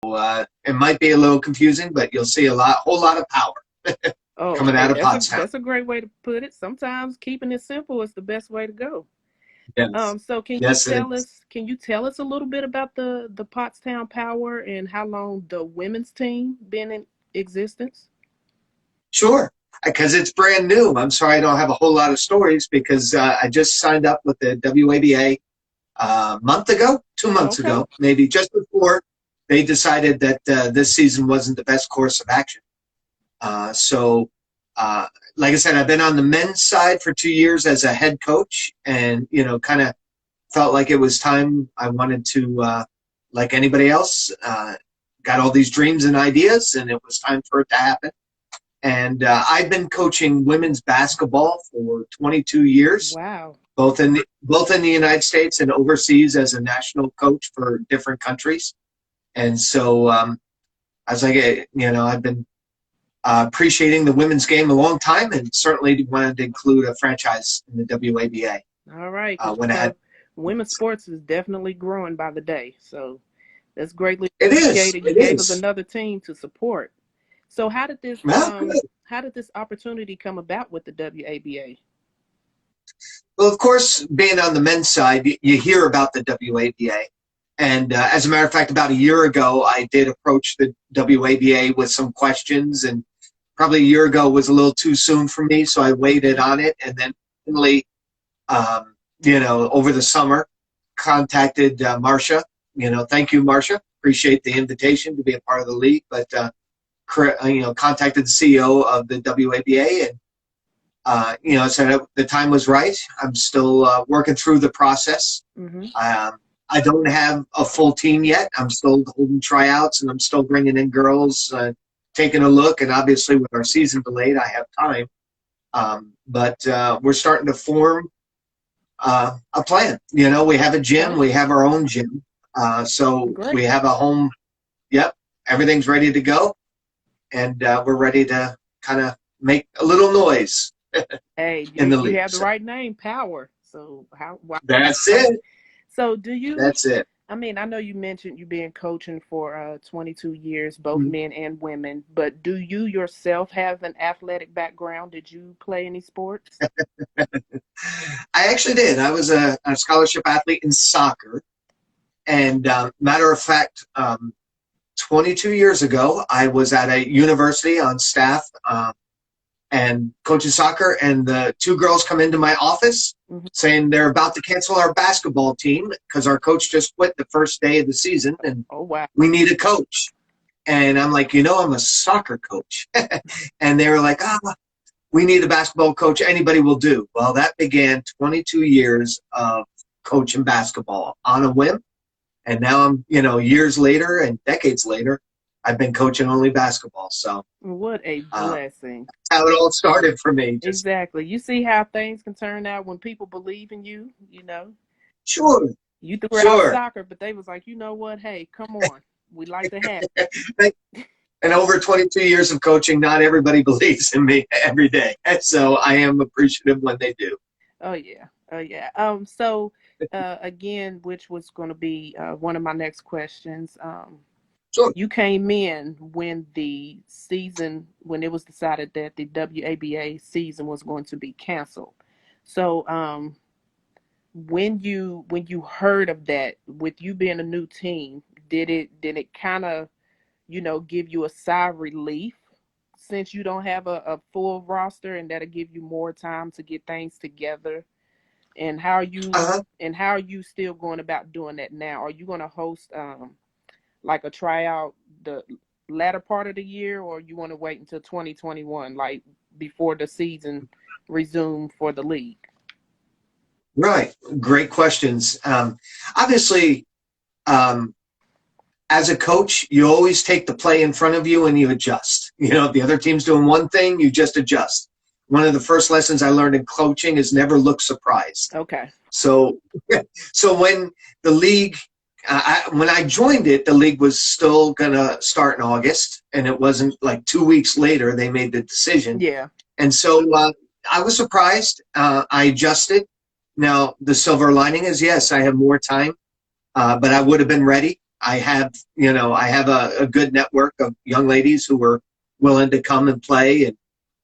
it might be a little confusing, but you'll see whole lot of power Oh, coming okay. out of That's a Pottstown. that's a great way to put it. Sometimes keeping it simple is the best way to go. Yes, So yes, it is. can you tell us a little bit about the Pottstown Power and how long the women's team been in existence? Sure, because it's brand new. I'm sorry I don't have a whole lot of stories because I just signed up with the WABA a month ago, 2 months Okay. ago, maybe just before they decided that this season wasn't the best course of action. So, uh, like I said, I've been on the men's side for 2 years as a head coach, and kind of felt like it was time. I wanted to, like anybody else, got all these dreams and ideas, and it was time for it to happen. And I've been coaching women's basketball for 22 years, Wow. both in the United States and overseas as a national coach for different countries. And so I was like, I've been appreciating the women's game a long time, and certainly wanted to include a franchise in the WABA All right, because when I had. women's sports is definitely growing by the day. So that's greatly It is. appreciated. You It gave us is. another team to support. So Well, good. how did this opportunity come about with the WABA? Well, of course, being on the men's side, you hear about the WABA. And as a matter of fact, about a year ago, I did approach the WABA with some questions, and probably a year ago was a little too soon for me, so I waited Mm-hmm. on it, and then finally, over the summer, contacted Marcia. Thank you, Marcia. Appreciate the invitation to be a part of the league, but contacted the CEO of the WABA, and said the time was right. I'm still working through the process. Mm-hmm. I don't have a full team yet. I'm still holding tryouts, and I'm still bringing in girls, taking a look. And obviously, with our season delayed, I have time. But we're starting to form a plan. We have a gym. Okay. We have our own gym. So we Great. have a home. Yep, everything's ready to go, and we're ready to kind of make a little noise Hey, in the you league. have the So right name, Power. So that's it. so do you? That's it. I mean, I know you mentioned you been coaching for 22 years, both Mhm. men and women, but do you yourself have an athletic background? Did you play any sports? I actually did. I was a scholarship athlete in soccer. And matter of fact, 22 years ago, I was at a university on staff and coaching soccer, and the two girls come into my office Hmm. saying they're about to cancel our basketball team because our coach just quit the first day of the season, and Oh, wow. we need a coach. And I'm like, I'm a soccer coach. And they were like, we need a basketball coach. Anybody will do. Well, that began 22 years of coaching basketball on a whim. And now I'm, years later and decades later, I've been coaching only basketball. So What a uh, blessing. how it all started for me. Just Exactly. You see how things can turn out when people believe in you, sure, You threw out sure. soccer, but they was like, you know what? Hey, come on. We'd like to have And over 22 years of coaching, not everybody believes in me every day. And so I am appreciative when they do. Oh yeah. Oh yeah. So again, which was going to be one of my next questions. Sure. You came in when when it was decided that the WABA season was going to be canceled. So when you heard of that, with you being a new team, did it kind of give you a sigh of relief since you don't have a full roster, and that'll give you more time to get things together? And Uh-huh. how are you still going about doing that now? Are you going to host like a tryout the latter part of the year, or you want to wait until 2021, like before the season resume for the league? Right. Great questions. Obviously, um, as a coach, you always take the play in front of you and you adjust. If the other team's doing one thing, you just adjust. One of the first lessons I learned in coaching is never look surprised. Okay. So, so when the league, when I joined it, the league was still gonna start in August, and it wasn't like 2 weeks later they made the decision. Yeah. And so I was surprised. I adjusted. Now the silver lining is yes, I have more time, but I would have been ready. I have, I have a good network of young ladies who were willing to come and play.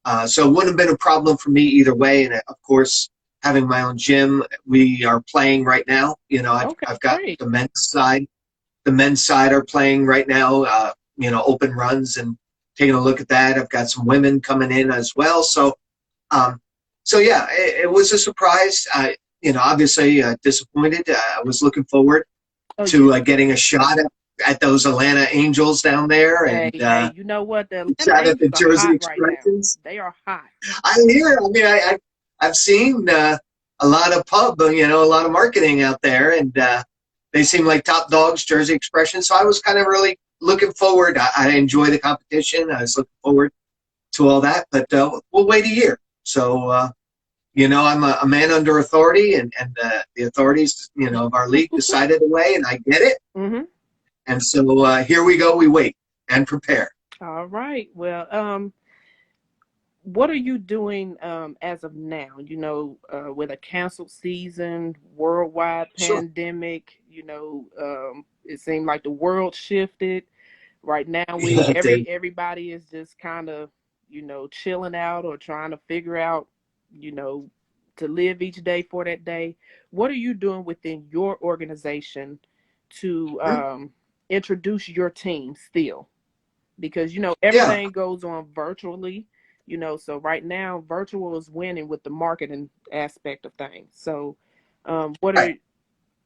And so it wouldn't have been a problem for me either way. And of course, having my own gym, we are playing right now. Okay, I've got great. the men's side. The men's side are playing right now, open runs and taking a look at that. I've got some women coming in as well. Um, so yeah, it was a surprise. Obviously disappointed. I was looking forward Oh yeah. to getting a shot at those Atlanta Angels down there, Hey, and hey, you know what? The Atlanta shot at the Angels are Jersey hot right now. Expressions. They are hot. I hear. I mean, I've seen a lot of a lot of marketing out there, and they seem like top dogs, Jersey Expression. So I was kind of really looking forward. I enjoy the competition. I was looking forward to all that, but we'll wait a year. So, I'm a man under authority, and the authorities, of our league decided the way, and I get it. Mm-hmm. And so here we go. We wait and prepare. All right. Well, what are you doing as of now? With a canceled season, worldwide Sure. pandemic, it seemed like the world shifted. Right now, Yeah, everybody is just kind of, chilling out or trying to figure out, you know, to live each day for that day. What are you doing within your organization to introduce your team still? Because yeah, everything goes on virtually. So right now virtual is winning with the marketing aspect of things. So what are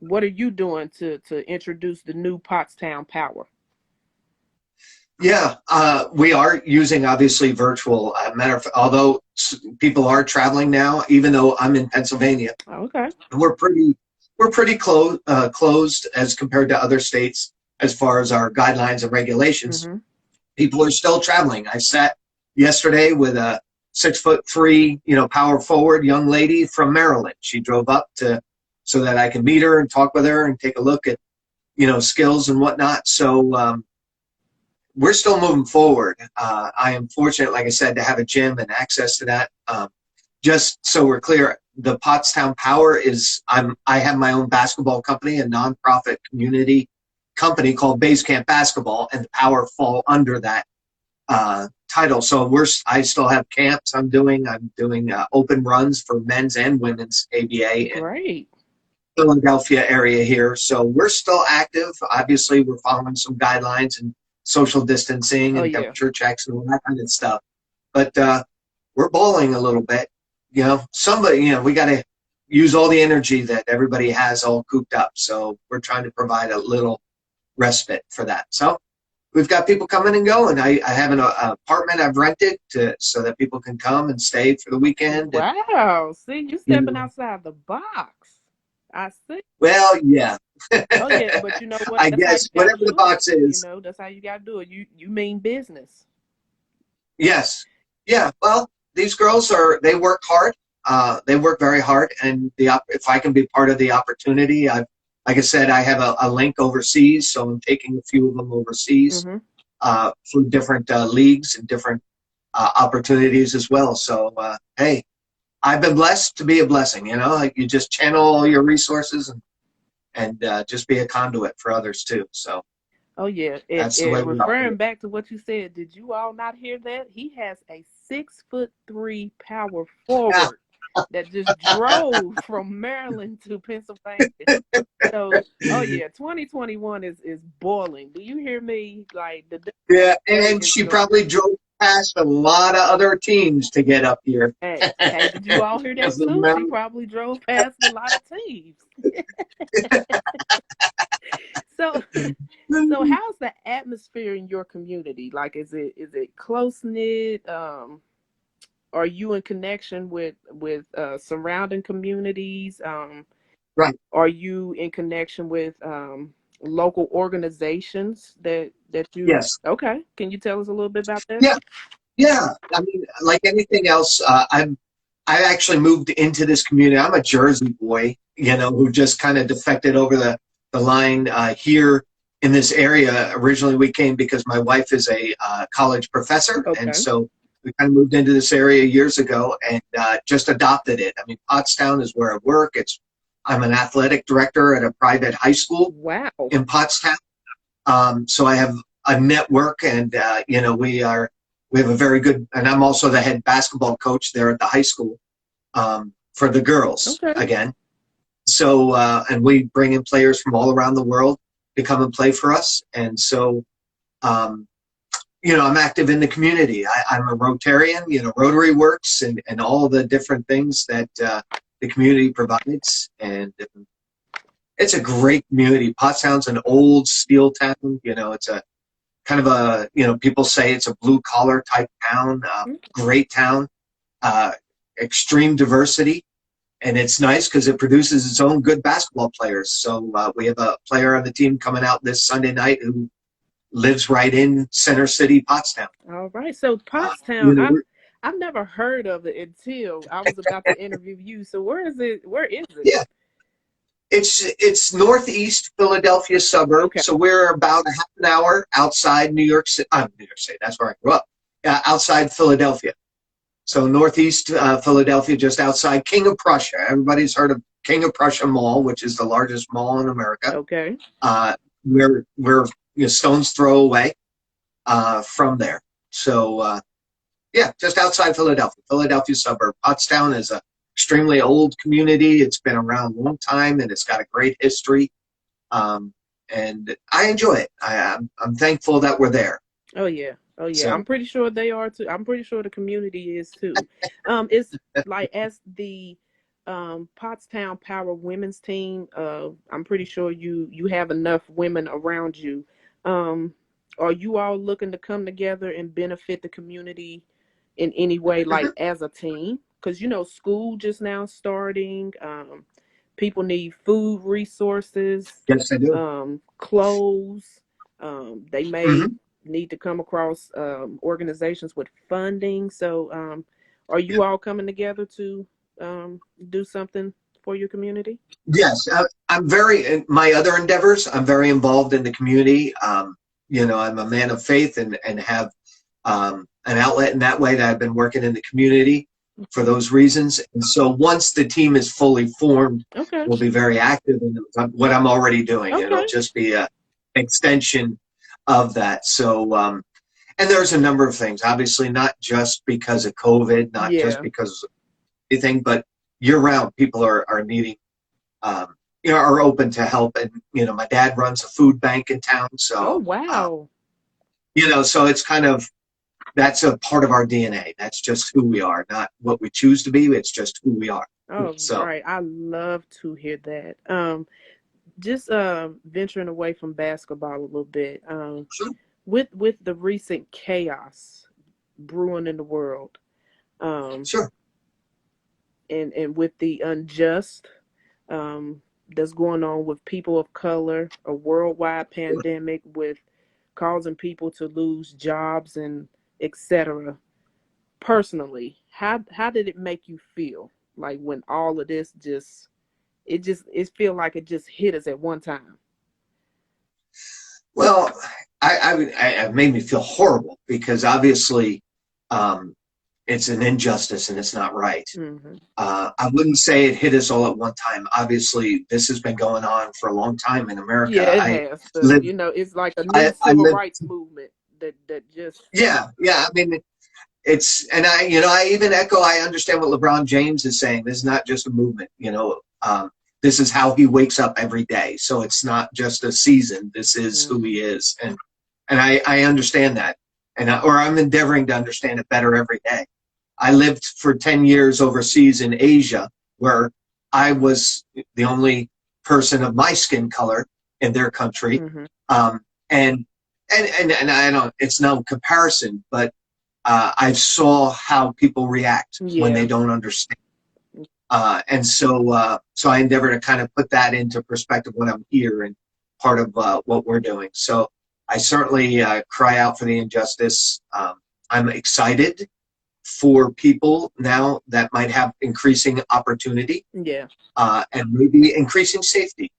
right. you doing to introduce the new Pottstown power? Yeah, we are using obviously virtual. Although people are traveling now, even though I'm in Pennsylvania, Okay. we're pretty closed as compared to other states as far as our guidelines and regulations. Mm-hmm. People are still traveling. I sat yesterday with a 6'3", power forward young lady from Maryland. She drove up so that I can meet her and talk with her and take a look at, skills and whatnot. So we're still moving forward. I am fortunate, like I said, to have a gym and access to that. Just so we're clear, the Pottstown Power I have my own basketball company, a nonprofit community company called Base Camp Basketball, and the Power fall under that title. So I still have camps I'm doing. I'm doing open runs for men's and women's ABA in Great. Philadelphia area here. So we're still active. Obviously, we're following some guidelines and social distancing Oh and yeah. temperature checks and all that kind of stuff. But we're balling a little bit. We got to use all the energy that everybody has all cooped up. So we're trying to provide a little respite for that. So we've got people coming and going. I have an apartment I've rented so that people can come and stay for the weekend. Wow. See, you And, stepping outside the box. I see. well, yeah, Oh yeah, but you know what? I That's how you guess gotta whatever the do it. box is. That's how you gotta do it. You mean business. Yes. Yeah. Well, these girls they work hard. They work very hard. And if I can be part of the opportunity, like I said, I have a link overseas. So I'm taking a few of them overseas Mm-hmm. for different leagues and different opportunities as well. So, hey, I've been blessed to be a blessing, like you just channel all your resources and just be a conduit for others too. So Oh yeah. And, that's the way and we referring operate. back to what you said, did you all not hear that? He has a 6'3" power forward that just drove from Maryland to Pennsylvania. So, oh yeah, 2021 is boiling. Do you hear me? Like the Yeah, day and is she going. probably drove past a lot of other teams to get up here. Hey, did you all hear that Because of too? She Maryland. probably drove past a lot of teams. So, so how's the atmosphere in your community? Like, is it close knit? Are you in connection with surrounding communities? Right. Are you in connection with local organizations that you? Yes. Okay, can you tell us a little bit about that? Yeah. Yeah. I mean, like anything else, I actually moved into this community. I'm a Jersey boy, who just kind of defected over the line here in this area. Originally, we came because my wife is a college professor, and Okay. so we kind of moved into this area years ago and just adopted it. I mean, Pottstown is where I work. I'm an athletic director at a private high school Wow. in Pottstown. So I have a network, and we have a very good. And I'm also the head basketball coach there at the high school for the girls Okay. again. So and we bring in players from all around the world to come and play for us. And so um, I'm active in the community. I'm a Rotarian. Rotary works and all the different things that the community provides, and it's a great community. Pottstown's an old steel town. It's a kind of a, people say it's a blue collar type town. Great town, uh, extreme diversity, and it's nice because it produces its own good basketball players. So we have a player on the team coming out this Sunday night who lives right in Center City, Pottstown. All right. So Uh, Pottstown, you know, I've never heard of it until I was about to interview you. So where is it? Where is it? yeah, it's northeast Philadelphia suburb. Okay. So we're about a half an hour outside New York City. New York City. That's where I grew up. Outside Philadelphia. So northeast Philadelphia, just outside King of Prussia. Everybody's heard of King of Prussia Mall, which is the largest mall in America. Okay. We're stone's throw away from there. So yeah, just outside Philadelphia suburb. Pottstown is a extremely old community. It's been around a long time, and it's got a great history. And I enjoy it. I'm thankful that we're there. Oh yeah. Oh yeah. So I'm pretty sure they are too. I'm pretty sure the community is too. It's like as the Pottstown Power women's team. I'm pretty sure you have enough women around you. Um, are you all looking to come together and benefit the community in any way, like mhm. as a team? Because school just now starting. People need food resources, Yes, I do. clothes. They may Hmm. need to come across organizations with funding. So, are you all coming together to do something for your community? Yes, I'm very, in my other endeavors, I'm very involved in the community. I'm a man of faith and have an outlet in that way that I've been working in the community for those reasons. And so once the team is fully formed, Okay. we'll be very active in what I'm already doing. It'll Okay. just be a extension of that. So, and there's a number of things, obviously, not just because of COVID, not just Yeah. because of anything, but year round, people are needing um, are open to help. And, my dad runs a food bank in town. Oh So, wow. so it's kind of, that's a part of our DNA. That's just who we are, not what we choose to be. It's just who we are. Oh So, right. I love to hear that. Just venturing away from basketball a little bit. sure, With the recent chaos brewing in the world, um, sure. and with the unjust that's going on with people of color, a worldwide Sure. pandemic with causing people to lose jobs and etc. Personally, how did it make you feel? Like when all of this it feel like it just hit us at one time. Well, it made me feel horrible because obviously um, it's an injustice and it's not right. Hmm. I wouldn't say it hit us all at one time. Obviously, this has been going on for a long time in America. Yeah, it has. Lived, It's like a new I civil lived, rights movement that just. yeah, yeah. I mean, and I even echo, I understand what LeBron James is saying. This is not just a movement, this is how he wakes up every day. So it's not just a season. This is who Mhm. he is. And I understand that. Or I'm endeavoring to understand it better every day. I lived for 10 years overseas in Asia, where I was the only person of my skin color in their country. Mhm. Um, and, and I don't, it's no comparison, but I saw how people react when they Yeah. don't understand. So I endeavor to kind of put that into perspective when I'm here and part of what we're doing. So I certainly cry out for the injustice. I'm excited for people now that might have increasing opportunity Yeah. and maybe increasing safety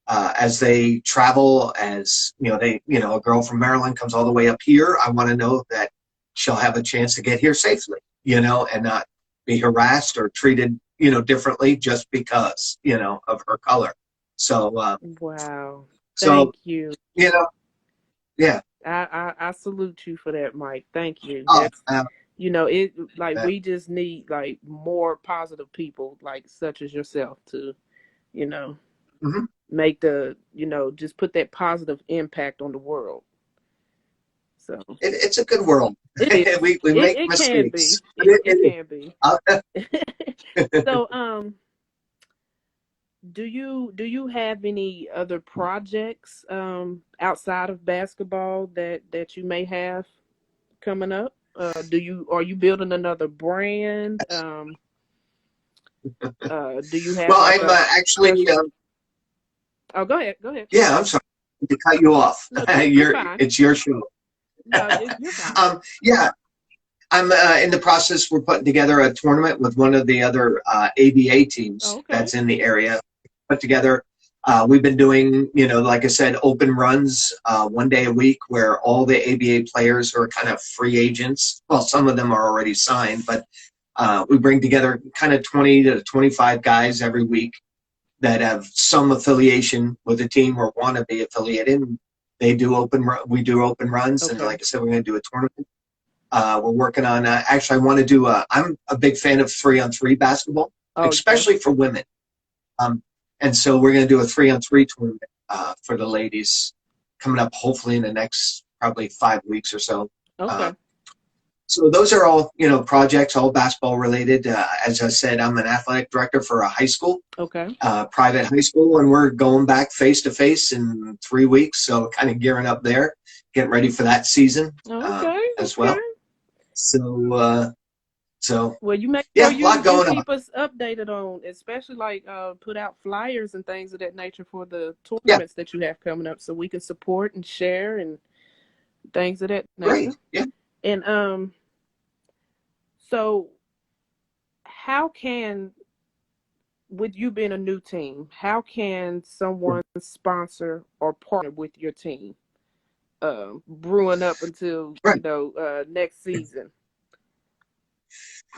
as they travel. As a girl from Maryland comes all the way up here. I want to know that she'll have a chance to get here safely, and not be harassed or treated, differently just because, of her color. So, Wow. So, Thank you. you know, yeah. I salute you for that, Mike. Thank you. Oh, That's, it like we just need like more positive people like such as yourself to, you know, mhm. make just put that positive impact on the world. So It's a good world. it is. We make It can be. mistakes, but It it can be. is. So do you have any other projects outside of basketball that you may have coming up? Are you building another brand? Do you have Well, like I'm a actually, special? Oh, go ahead. Go ahead. yeah, I'm sorry to cut you off. No, you're fine. It's your show. No, you're fine. Yeah, I'm in the process. We're putting together a tournament with one of the other ABA Oh, teams okay. that's in the area. Put together. We've been doing, like I said, open runs 1 day a week where all the ABA players are kind of free agents. Well, some of them are already signed, but we bring together kind of 20 to 25 guys every week that have some affiliation with the team or want to be affiliated. And we do open runs, and Okay. like I said, we're going to do a tournament. We're working on. Actually, I want to do. I'm a big fan of 3-on-3 basketball, Oh, yeah. especially for women. Um, and so we're going to do a 3-on-3 tournament for the ladies coming up, hopefully in the next probably 5 weeks or so. Uh, Okay. so those are all projects, all basketball related. As I said, I'm an athletic director for a high school, Okay. private high school, and we're going back face to face in 3 weeks. So kind of gearing up there, getting ready for that season Okay. as Okay. well. So Well, you make sure yeah, a lot you going on. keep us updated on, especially like put out flyers and things of that nature for the Yeah, tournaments that you have coming up, so we can support and share and things of that nature. great. Yeah. And so how can, with you being a new team, how can someone sponsor or partner with your team, brewing up until Right. next season?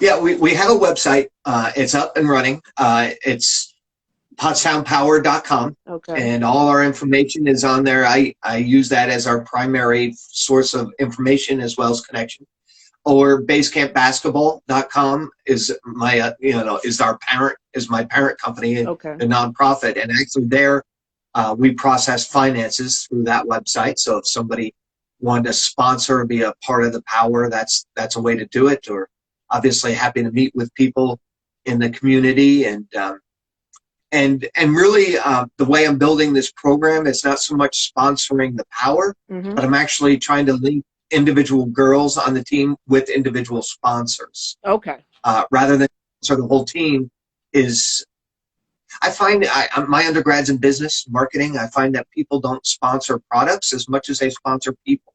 Yeah, we have a website. It's up and running. It's pottstownpower.com, Okay. and all our information is on there. I use that as our primary source of information as well as connection. Or basecampbasketball.com is my parent company, Okay. the nonprofit, and actually there we process finances through that website. So if somebody wanted to sponsor or be a part of the power, that's a way to do it. Or obviously happy to meet with people in the community and really the way I'm building this program is not so much sponsoring the power, Mm-hmm. but I'm actually trying to link individual girls on the team with individual sponsors Okay. rather than so the whole team is. I find my undergrad's in business marketing. I find that people don't sponsor products as much as they sponsor people.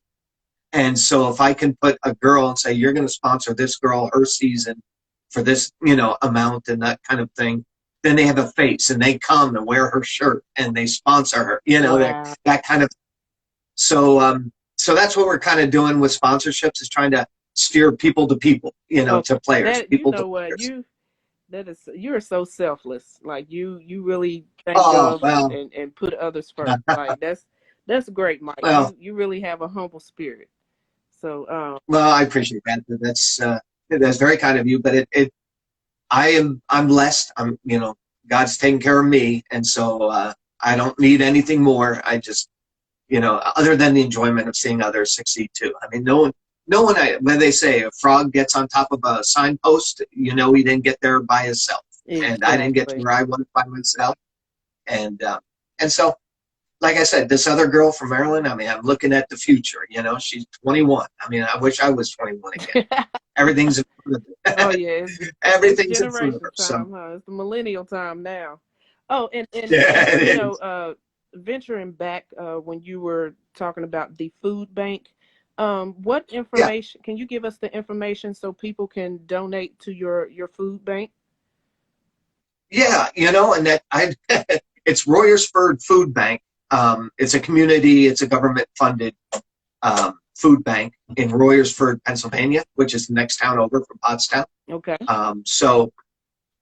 And so if I can put a girl and say, you're going to sponsor this girl, her season for this, amount and that kind of thing, then they have a face and they come and wear her shirt and they sponsor her, Wow. that kind of. So that's what we're kind of doing with sponsorships is trying to steer people to people, Okay. to players, That, you people to know what, players. you're so selfless. Like you really think Oh, of well, and put others first. Like that's great, Mike. well, You really have a humble spirit. So well, I appreciate that. That's very kind of you, but I'm blessed. God's taking care of me. And so, I don't need anything more. I just, other than the enjoyment of seeing others succeed too. I mean, when they say a frog gets on top of a signpost, he didn't get there by himself, and I didn't get to exactly. where I was by myself. And, and so, like I said, this other girl from Maryland, I mean, I'm looking at the future, she's 21. I mean, I wish I was 21 again. Everything's in front of Oh her. yeah, it's Everything's in front of generation her. So, time, huh? It's the millennial time now. Oh, and yeah, it is. venturing back when you were talking about the food bank, what Yeah. information can you give us the information so people can donate to your food bank? Yeah, and that it's Royersford Food Bank. It's a government funded food bank in Royersford, Pennsylvania, which is the next town over from Pottstown. Okay. So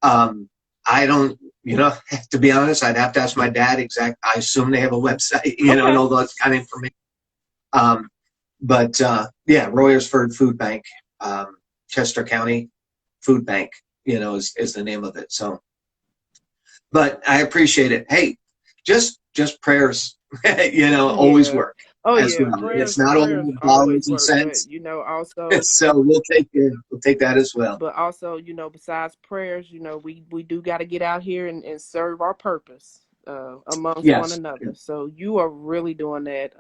um, I don't, to be honest, I'd have to ask my dad I assume they have a website, and Okay. all that kind of information. Um, but yeah, Royersford Food Bank, Chester County Food Bank, is the name of it. So, but I appreciate it. Hey, just prayers, always Yeah. work Oh as yeah. well. It's Prayers not all prayers always dollars and work, but cents. also So we'll take that as well. but also, besides prayers, we do got to get out here and serve our purpose amongst one Yes. another. So you are really doing that.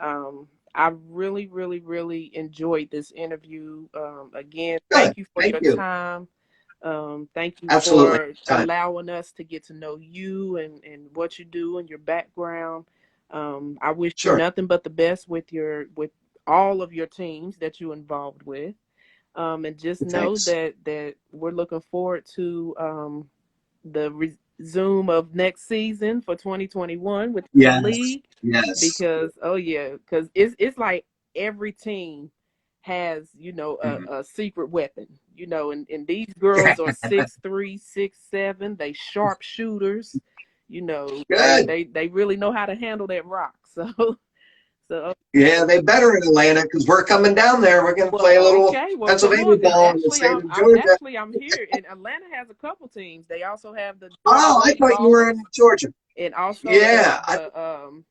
I really, really, really enjoyed this interview. Again, Good. thank you for Thank your you. time. Thank you Absolutely. for Time. allowing us to get to know you and what you do and your background. I wish you Sure. nothing but the best with all of your teams that you're involved with. And just know Thanks. that we're looking forward to the resume of next season for 2021 with the Yes. league Yes. because oh yeah, because it's like every team has Mhm. a secret weapon, and these girls are 6'3", 6'7". They sharp shooters, they Good. they they really know how to handle that rock. So Yeah, they better in Atlanta because we're coming down there. We're going to well, play a little okay. Well, come Pennsylvania on, because ball in the actually, state I'm of I'm Georgia. actually I'm here. And Atlanta has a couple teams. They also have the Georgia Oh, I Lady thought you were in Ballers, Georgia. and also Yeah.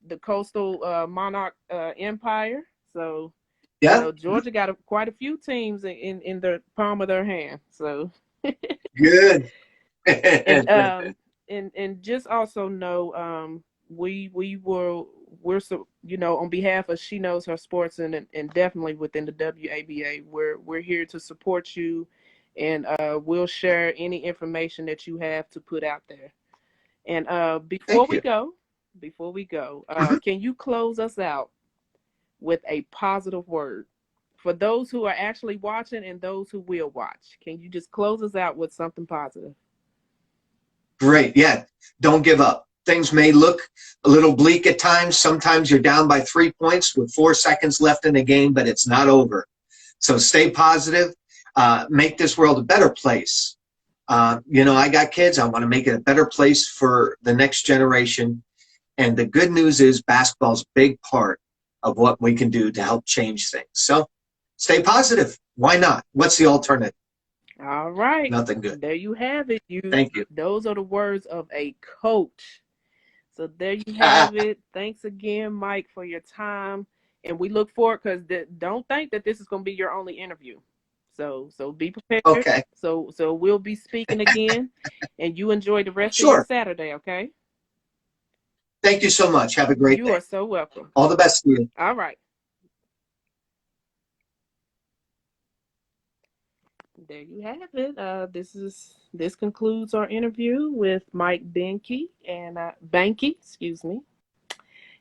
the Coastal Monarch Empire. So Yeah. Georgia got quite a few teams in the palm of their hand. So Good. and and just also know we're so on behalf of She Knows Her Sports and definitely within the WABA we're here to support you, and we'll share any information that you have to put out there. And Thank you. before we go, Mhm. can you close us out with a positive word for those who are actually watching and those who will watch? Can you just close us out with something positive? Great. Yeah. Don't give up. Things may look a little bleak at times. Sometimes you're down by 3 points with 4 seconds left in the game, but it's not over. So stay positive. Make this world a better place. I got kids. I want to make it a better place for the next generation. And the good news is basketball's a big part of what we can do to help change things. So stay positive. Why not? What's the alternative? All right. Nothing good. There you have it. Thank you. Those are the words of a coach. So there you have it. Thanks again, Mike, for your time. And we look forward because don't think that this is going to be your only interview. So be prepared. Okay. So we'll be speaking again, and you enjoy the rest of your Sure. Saturday. Okay. Thank you so much. Have a great You day. are so welcome. All the best to you. All right. There you have it. This concludes our interview with Mike Behnke and Behnke, excuse me.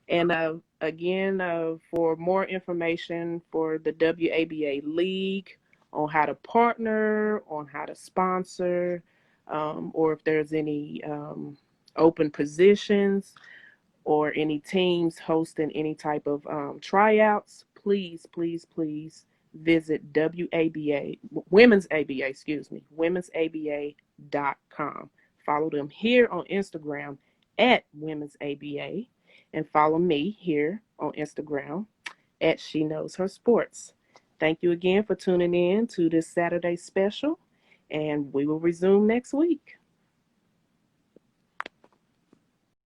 And again, for more information for the WABA League on how to partner, on how to sponsor, or if there's any open positions or any teams hosting any type of tryouts, please, please, please visit WABA, Women's ABA, excuse me, womensaba.com. Follow them here on Instagram at Women's ABA, and follow me here on Instagram at She Knows Her Sports. Thank you again for tuning in to this Saturday special, and we will resume next week.